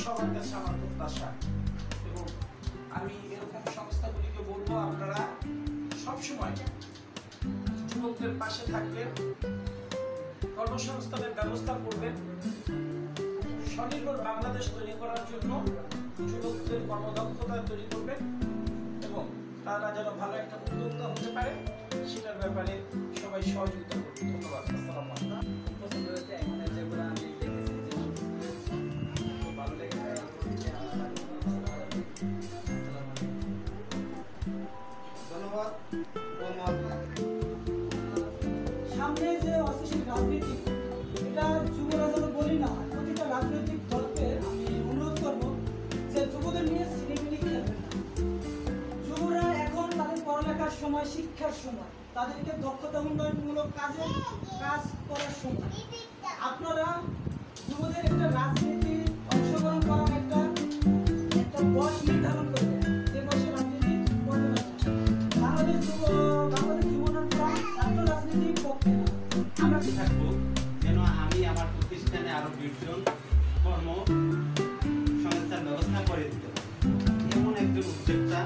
সবার কাছে আমার প্রত্যাশা এবং আমি এরকম সংস্থাগুলিকে বলবো আপনারা সবসময় যুবকদের পাশে থাকবেন, কর্মসংস্থানের ব্যবস্থা করবেন। স্বনির্ভর বাংলাদেশ তৈরি করার জন্য যুবকদের কর্মদক্ষতা তৈরি করবেন এবং তারা যেন ভালো একটা উদ্যোক্তা হতে পারে সেটার ব্যাপারে সবাই সহযোগিতা করবে। ধন্যবাদ। আসসালামু আলাইকুম। পছন্দ হয়েছে এখানে যেগুলো আমি দেখেছি যে খুব ভালো লেগেছে। ধন্যবাদ। সামনে যে অস্থিতিশীল রাজনীতি, এটা যুবরা যেন বলি না, প্রতিটা রাজনৈতিক দলকে আমি অনুরোধ করবো যে যুবদের নিয়ে সিনেমিনি খেলবেন না। যুবরা এখন তাদের পড়ালেখার সময়, শিক্ষার সময়, তাদেরকে দক্ষতা উন্নয়নমূলক কাজ করার সময়। আপনারা যুবদের একটা রাজনীতি অংশগ্রহণ করার একটা বয়স নির্ধারণ করবেন, যে বয়সে রাজনীতি করতে পারবেন। বাংলাদেশ যুব ছাত্র রাজনীতির পক্ষে আমরা থাকবো যেন আমি আমার প্রতিষ্ঠানে আরো 20 জন কর্ম সংস্থার ব্যবস্থা করে দিতে পারি, এমন একজন উদ্যোক্তা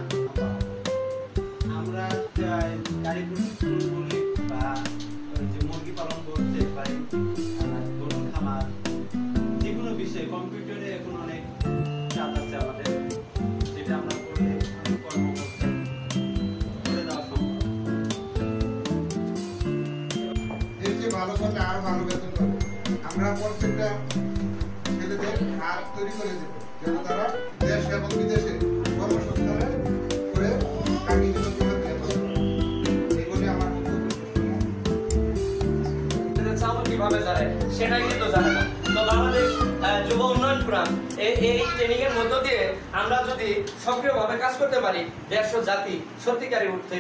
আমরা গাড়ি প্রশিক্ষণ বলি বা যে মুরগি পালন করতে পারি, গরুর খামার, যে কোনো বিষয়ে কম্পিউটারে এখন অনেক চাপ আছে আমাদের, যেটা আমরা করলে কর্মকর্তা করে দেওয়া সম্ভব। এর যে ভালো করলে আরো ভালো বেতন পাবে। আমরা প্রত্যেকটা ছেলেদের হাত তৈরি করে দেব যেন তারা দেশ এবং বিদেশে কর্মসংস্থানে করে চাকরি জগতে এগুলি আমার চাউল কিভাবে জানে সেটাই কিন্তু জানে না। তো বাংলাদেশ যুব উন্নয়ন ফোরাম এই ট্রেনিং এর মধ্য দিয়ে আমরা যদি সক্রিয়ভাবে কাজ করতে পারি, দেশ ও জাতি সত্যিকারের উঠতে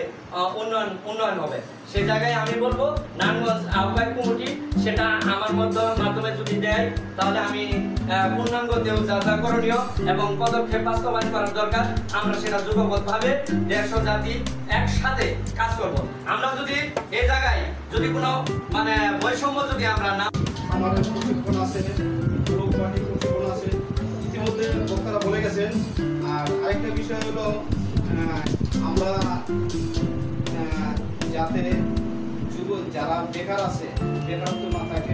উন্নয়ন হবে। সেই জায়গায় আমি বলবো নারায়ণগঞ্জ আহ্বায়ক কমিটি সেটা আমার মাধ্যমে যদি দেয় তাহলে আমি পূর্ণাঙ্গ দেহ যা যা করণীয় এবং পদক্ষেপ বাস্তবায়ন করার দরকার আমরা সেটা যুগপৎভাবে দেশ ও জাতি একসাথে কাজ করব। আমরা যদি এই জায়গায় যদি কোনো বৈষম্য যদি আমরা না, আমাদের প্রশিক্ষণ আছে, লোক পার্টি প্রশিক্ষণ আছে, ইতিমধ্যে বক্তারা বলে গেছেন। আর আরেকটা বিষয় হলো আমরা যাতে যুব যারা বেকার আছে বেকারত্ব না থাকে।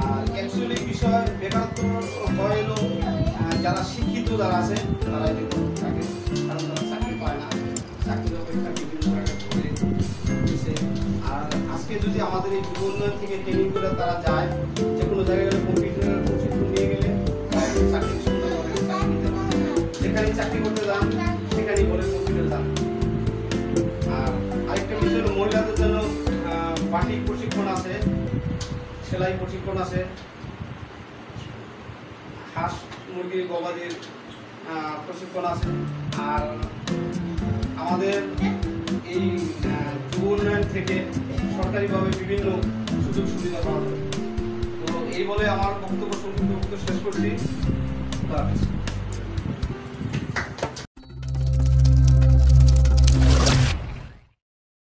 আর অ্যাকচুয়ালি বিষয় বেকারত্ব হয় হলো যারা শিক্ষিত যারা আছে তারা এদিকে থাকে, কারণ তারা চাকরি পায় না, চাকরির অপেক্ষা বিভিন্ন জায়গায় করে দিচ্ছে। আর আজকে যদি আমাদের এই যুব উন্নয়ন থেকে ট্রেনিং করে তারা যায়, যে কোনো জায়গায় কম্পিউটারের প্রশিক্ষণ নিয়ে গেলে চাকরি সুন্দরভাবে চাকরি নিতে পারে। যেখানে চাকরি করতে যান সেখানেই বলে কম্পিউটার যান। আর আরেকটা বিষয় হলো মহিলাদের জন্য বাটিক প্রশিক্ষণ আছে, সেলাই প্রশিক্ষণ আছে, হাঁস মুরগি গবাদির প্রশিক্ষণ আছে। আর আমাদের এই যুব উন্নয়ন থেকে সরকারিভাবে বিভিন্ন সুযোগ সুবিধা পাওয়া যায়। তো এই বলে আমার বক্তব্য শেষ করছি।